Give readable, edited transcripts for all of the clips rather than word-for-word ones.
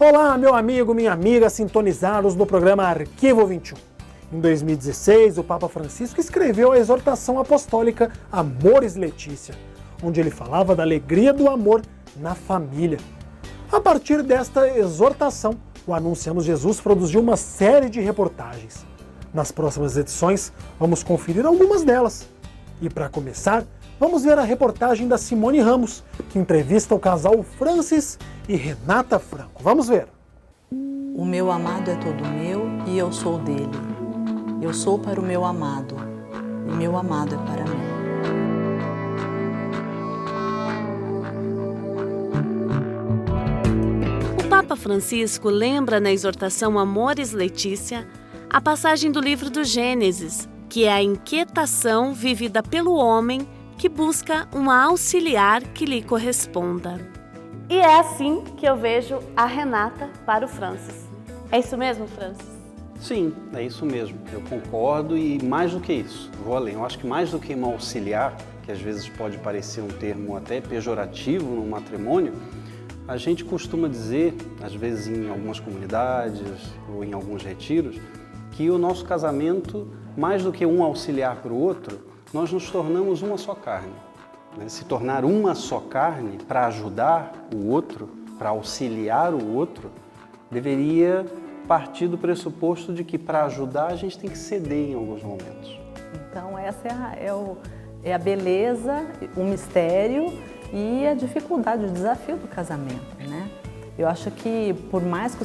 Olá, meu amigo, minha amiga, sintonizados no programa Arquivo 21. Em 2016, o Papa Francisco escreveu a exortação apostólica Amoris Laetitia, onde ele falava da alegria do amor na família. A partir desta exortação, o Anunciamos Jesus produziu uma série de reportagens. Nas próximas edições, vamos conferir algumas delas. E para começar, vamos ver a reportagem da Simone Ramos, que entrevista o casal Francis e Renata Franco. Vamos ver. O meu amado é todo meu e eu sou dele. Eu sou para o meu amado e meu amado é para mim. O Papa Francisco lembra na exortação Amoris Laetitia a passagem do livro do Gênesis, que é a inquietação vivida pelo homem que busca uma auxiliar que lhe corresponda. E é assim que eu vejo a Renata para o Francis. É isso mesmo, Francis? Sim, é isso mesmo. Eu concordo e mais do que isso, vou além. Eu acho que mais do que uma auxiliar, que às vezes pode parecer um termo até pejorativo no matrimônio, a gente costuma dizer, às vezes em algumas comunidades ou em alguns retiros, que o nosso casamento, mais do que um auxiliar para o outro, nós nos tornamos uma só carne. Se tornar uma só carne para ajudar o outro, para auxiliar o outro, deveria partir do pressuposto de que para ajudar a gente tem que ceder em alguns momentos. Então essa é a beleza, o mistério e a dificuldade, o desafio do casamento, né? Eu acho que por mais que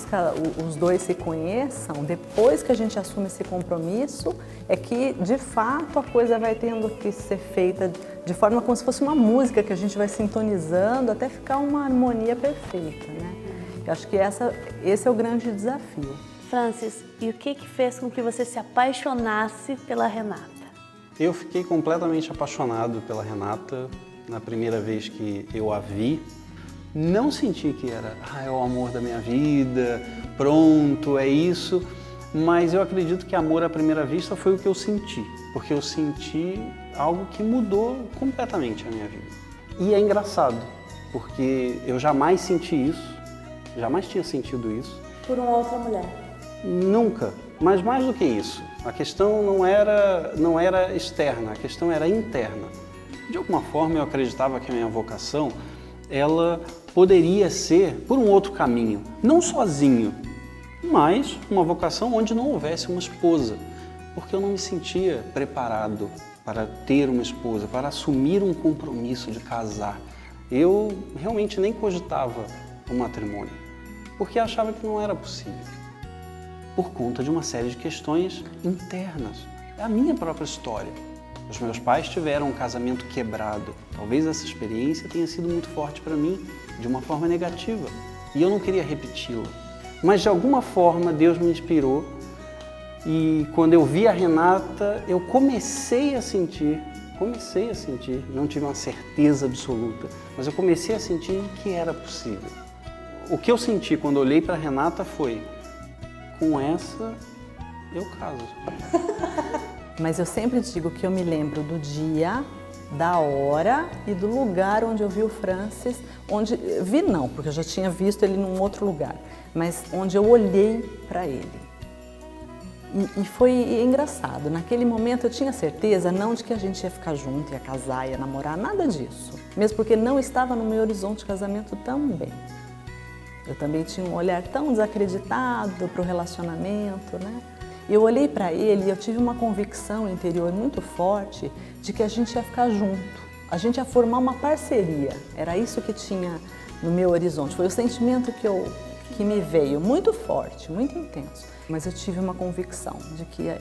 os dois se conheçam, depois que a gente assume esse compromisso, é que de fato a coisa vai tendo que ser feita de forma como se fosse uma música que a gente vai sintonizando até ficar uma harmonia perfeita, né? Eu acho que esse é o grande desafio. Francis, e o que fez com que você se apaixonasse pela Renata? Eu fiquei completamente apaixonado pela Renata na primeira vez que eu a vi. Não senti que é o amor da minha vida, pronto, é isso. Mas eu acredito que amor à primeira vista foi o que eu senti. Porque eu senti algo que mudou completamente a minha vida. E é engraçado, porque eu jamais senti isso, jamais tinha sentido isso. Por uma outra mulher? Nunca, mas mais do que isso. A questão não era externa, a questão era interna. De alguma forma eu acreditava que a minha vocação, ela poderia ser por um outro caminho, não sozinho, mas uma vocação onde não houvesse uma esposa, porque eu não me sentia preparado para ter uma esposa, para assumir um compromisso de casar. Eu realmente nem cogitava o matrimônio, porque achava que não era possível, por conta de uma série de questões internas, é a minha própria história. Os meus pais tiveram um casamento quebrado. Talvez essa experiência tenha sido muito forte para mim, de uma forma negativa. E eu não queria repeti-la. Mas de alguma forma Deus me inspirou e quando eu vi a Renata, eu comecei a sentir, não tive uma certeza absoluta, mas eu comecei a sentir que era possível. O que eu senti quando olhei para a Renata foi, com essa eu caso. Mas eu sempre digo que eu me lembro do dia, da hora e do lugar onde eu vi o Francis, porque eu já tinha visto ele num outro lugar, mas onde eu olhei para ele. E foi engraçado, naquele momento eu tinha certeza não de que a gente ia ficar junto, ia casar, ia namorar, nada disso. Mesmo porque não estava no meu horizonte de casamento também. Eu também tinha um olhar tão desacreditado para o relacionamento, né? E eu olhei para ele e eu tive uma convicção interior muito forte de que a gente ia ficar junto, a gente ia formar uma parceria. Era isso que tinha no meu horizonte, foi o sentimento que me veio, muito forte, muito intenso. Mas eu tive uma convicção de que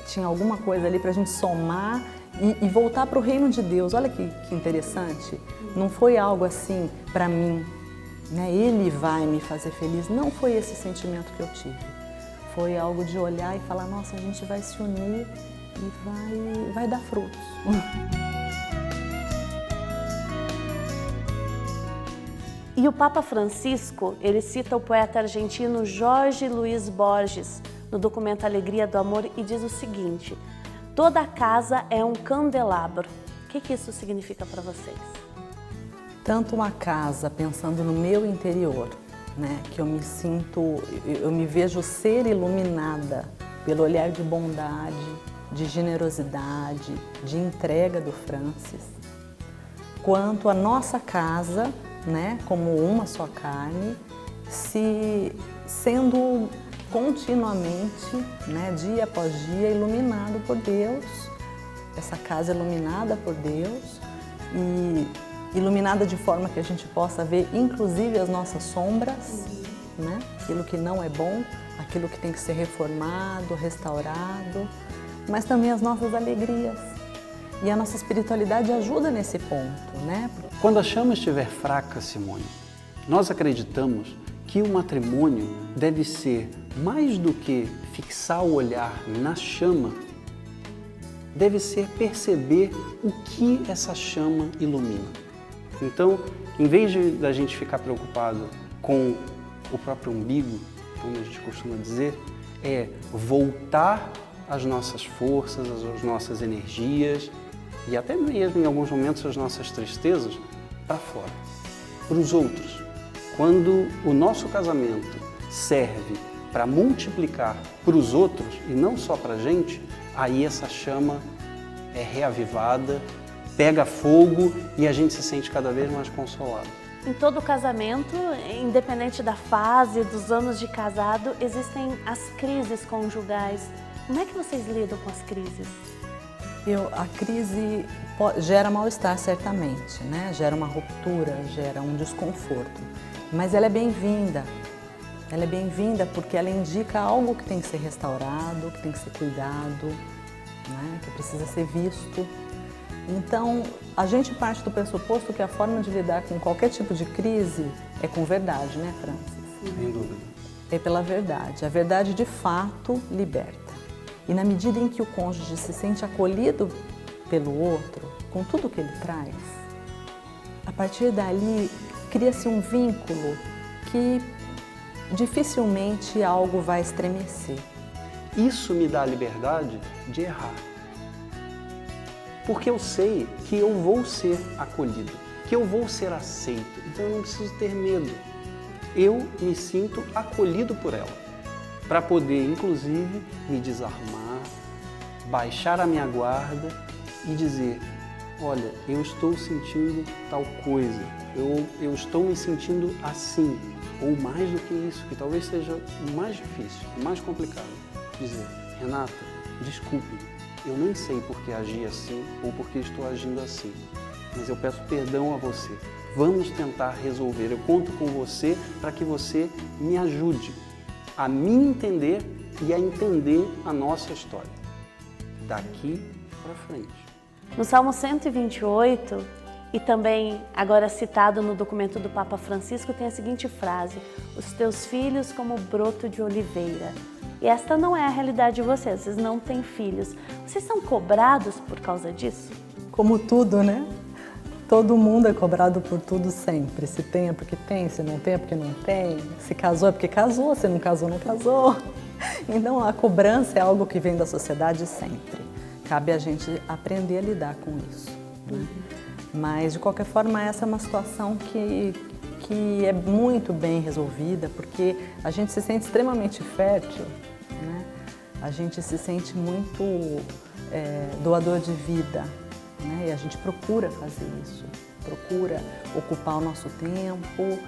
tinha alguma coisa ali para a gente somar e voltar para o reino de Deus. Olha que interessante, não foi algo assim para mim, né? Ele vai me fazer feliz, não foi esse sentimento que eu tive. Foi algo de olhar e falar, nossa, a gente vai se unir e vai dar frutos. E o Papa Francisco, ele cita o poeta argentino Jorge Luis Borges no documento Alegria do Amor e diz o seguinte: toda casa é um candelabro. O que isso significa para vocês? Tanto uma casa, pensando no meu interior, né? Que eu me vejo ser iluminada pelo olhar de bondade, de generosidade, de entrega do Francis, quanto a nossa casa, né, como uma só carne, sendo continuamente, né, dia após dia, iluminado por Deus, essa casa iluminada por Deus e iluminada de forma que a gente possa ver, inclusive, as nossas sombras, né, aquilo que não é bom, aquilo que tem que ser reformado, restaurado, mas também as nossas alegrias. E a nossa espiritualidade ajuda nesse ponto, né? Quando a chama estiver fraca, Simone, nós acreditamos que o matrimônio deve ser, mais do que fixar o olhar na chama, deve ser perceber o que essa chama ilumina. Então, em vez da gente ficar preocupado com o próprio umbigo, como a gente costuma dizer, é voltar as nossas forças, as nossas energias e até mesmo em alguns momentos as nossas tristezas para fora, para os outros. Quando o nosso casamento serve para multiplicar para os outros e não só para a gente, aí essa chama é reavivada, pega fogo e a gente se sente cada vez mais consolado. Em todo casamento, independente da fase, dos anos de casado, existem as crises conjugais. Como é que vocês lidam com as crises? A crise gera mal-estar, certamente, né? Gera uma ruptura, gera um desconforto. Mas ela é bem-vinda. Ela é bem-vinda porque ela indica algo que tem que ser restaurado, que tem que ser cuidado, né? Que precisa ser visto. Então, a gente parte do pressuposto que a forma de lidar com qualquer tipo de crise é com verdade, né, Francis? Sem dúvida. É pela verdade. A verdade, de fato, liberta. E na medida em que o cônjuge se sente acolhido pelo outro, com tudo que ele traz, a partir dali cria-se um vínculo que dificilmente algo vai estremecer. Isso me dá a liberdade de errar. Porque eu sei que eu vou ser acolhido, que eu vou ser aceito, então eu não preciso ter medo. Eu me sinto acolhido por ela, para poder, inclusive, me desarmar, baixar a minha guarda e dizer, olha, eu estou sentindo tal coisa, eu estou me sentindo assim, ou mais do que isso, que talvez seja o mais difícil, o mais complicado. Dizer, Renata, desculpe, eu nem sei por que agi assim ou por que estou agindo assim, mas eu peço perdão a você. Vamos tentar resolver. Eu conto com você para que você me ajude a me entender e a entender a nossa história, daqui para frente. No Salmo 128, e também agora citado no documento do Papa Francisco, tem a seguinte frase: os teus filhos como broto de oliveira. E esta não é a realidade de vocês não têm filhos. Vocês são cobrados por causa disso? Como tudo, né? Todo mundo é cobrado por tudo sempre. Se tem é porque tem, se não tem é porque não tem. Se casou é porque casou, se não casou, não casou. Então a cobrança é algo que vem da sociedade sempre. Cabe a gente aprender a lidar com isso, né? Mas de qualquer forma essa é uma situação que é muito bem resolvida, porque a gente se sente extremamente fértil, né? A gente se sente muito doador de vida, né? E a gente procura fazer isso, procura ocupar o nosso tempo,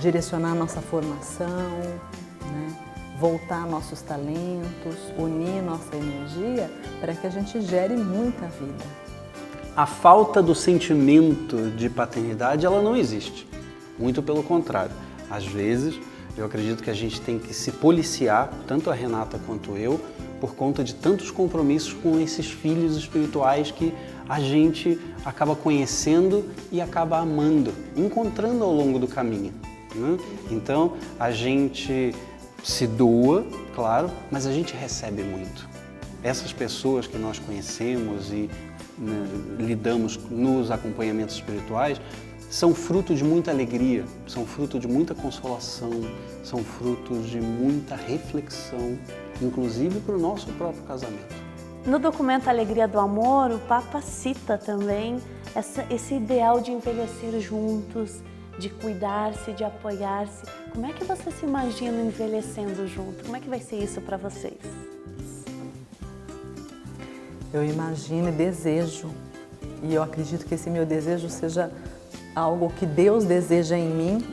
direcionar a nossa formação, né? Voltar nossos talentos, unir nossa energia para que a gente gere muita vida. A falta do sentimento de paternidade, ela não existe. Muito pelo contrário. Às vezes, eu acredito que a gente tem que se policiar, tanto a Renata quanto eu, por conta de tantos compromissos com esses filhos espirituais que a gente acaba conhecendo e acaba amando, encontrando ao longo do caminho, né? Então, a gente se doa, claro, mas a gente recebe muito. Essas pessoas que nós conhecemos e lidamos nos acompanhamentos espirituais são fruto de muita alegria, são fruto de muita consolação, são frutos de muita reflexão, inclusive para o nosso próprio casamento. No documento Alegria do Amor, o Papa cita também esse ideal de envelhecer juntos, de cuidar-se, de apoiar-se. Como é que você se imagina envelhecendo junto? Como é que vai ser isso para vocês? Eu imagino e desejo, e eu acredito que esse meu desejo seja algo que Deus deseja em mim,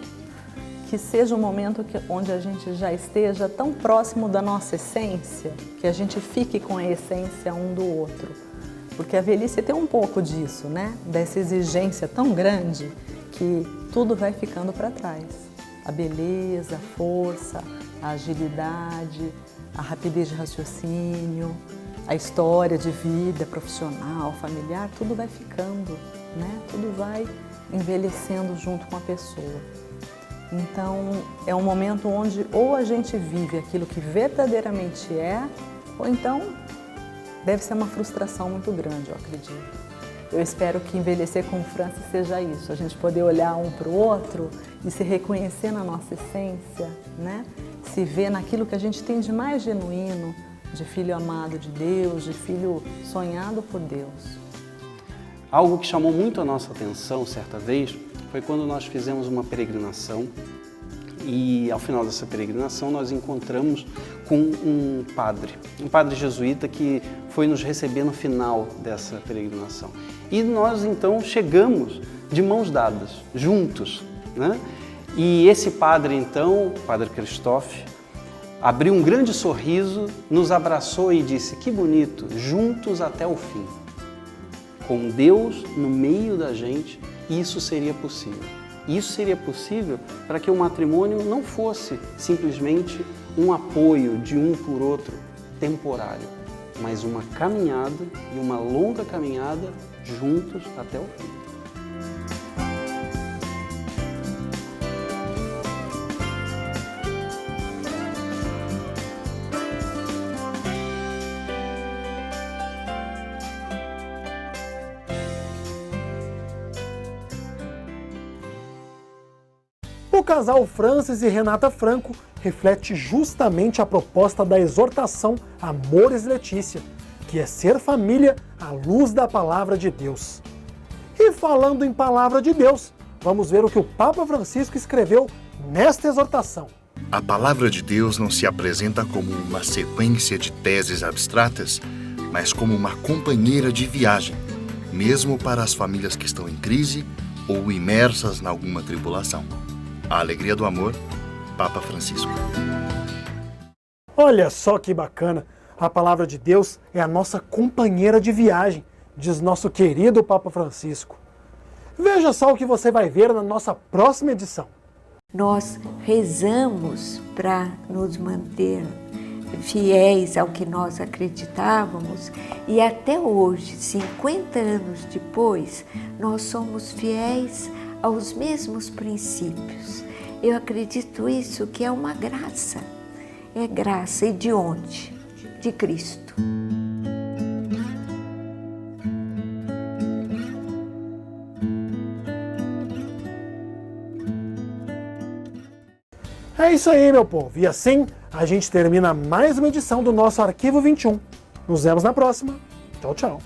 que seja um momento onde a gente já esteja tão próximo da nossa essência, que a gente fique com a essência um do outro. Porque a velhice tem um pouco disso, né? Dessa exigência tão grande que tudo vai ficando para trás. A beleza, a força, a agilidade, a rapidez de raciocínio, a história de vida profissional, familiar, tudo vai ficando, né? Tudo vai envelhecendo junto com a pessoa. Então, é um momento onde ou a gente vive aquilo que verdadeiramente é, ou então deve ser uma frustração muito grande, eu acredito. Eu espero que envelhecer com o Francis seja isso, a gente poder olhar um para o outro e se reconhecer na nossa essência, né? Se ver naquilo que a gente tem de mais genuíno, de filho amado de Deus, de filho sonhado por Deus. Algo que chamou muito a nossa atenção certa vez foi quando nós fizemos uma peregrinação e ao final dessa peregrinação nós encontramos com um padre jesuíta que foi nos receber no final dessa peregrinação. E nós então chegamos de mãos dadas, juntos, né? E esse padre então, o Padre Christophe, abriu um grande sorriso, nos abraçou e disse: que bonito, juntos até o fim. Com Deus no meio da gente, isso seria possível. Isso seria possível para que o matrimônio não fosse simplesmente um apoio de um por outro temporário, mas uma caminhada e uma longa caminhada juntos até o fim. O casal Francis e Renata Franco reflete justamente a proposta da exortação Amores Letícia, que é ser família à luz da Palavra de Deus. E falando em Palavra de Deus, vamos ver o que o Papa Francisco escreveu nesta exortação. A Palavra de Deus não se apresenta como uma sequência de teses abstratas, mas como uma companheira de viagem, mesmo para as famílias que estão em crise ou imersas em alguma tribulação. A alegria do amor, Papa Francisco. Olha só que bacana! A Palavra de Deus é a nossa companheira de viagem, diz nosso querido Papa Francisco. Veja só o que você vai ver na nossa próxima edição. Nós rezamos para nos manter fiéis ao que nós acreditávamos e até hoje, 50 anos depois, nós somos fiéis aos mesmos princípios. Eu acredito isso que é uma graça. É graça. E de onde? De Cristo. É isso aí, meu povo. E assim, a gente termina mais uma edição do nosso Arquivo 21. Nos vemos na próxima. Tchau, tchau.